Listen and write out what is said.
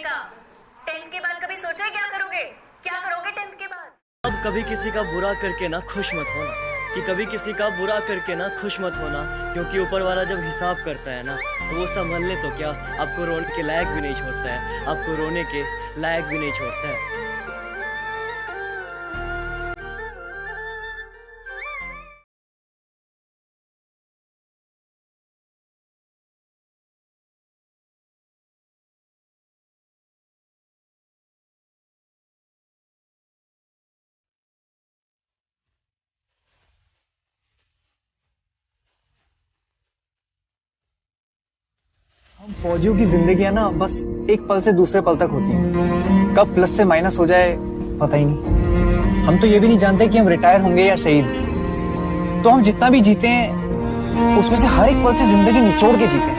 का। 10th के बाद कभी सोचा है क्या करोगे? क्या करोगे 10th के बाद? अब कभी किसी का बुरा करके ना खुश मत होना, कि कभी किसी का बुरा करके ना खुश मत होना, क्योंकि ऊपर वाला जब हिसाब करता है ना तो वो संभलने तो क्या, आपको रोने के लायक भी नहीं छोड़ता है, आपको रोने के लायक भी नहीं छोड़ता है। हम फौजियों की जिंदगी ना बस एक पल से दूसरे पल तक होती है। कब प्लस से माइनस हो जाए पता ही नहीं। हम तो ये भी नहीं जानते कि हम रिटायर होंगे या शहीद। तो हम जितना भी जीते हैं उसमें से हर एक पल से जिंदगी निचोड़ के जीते हैं।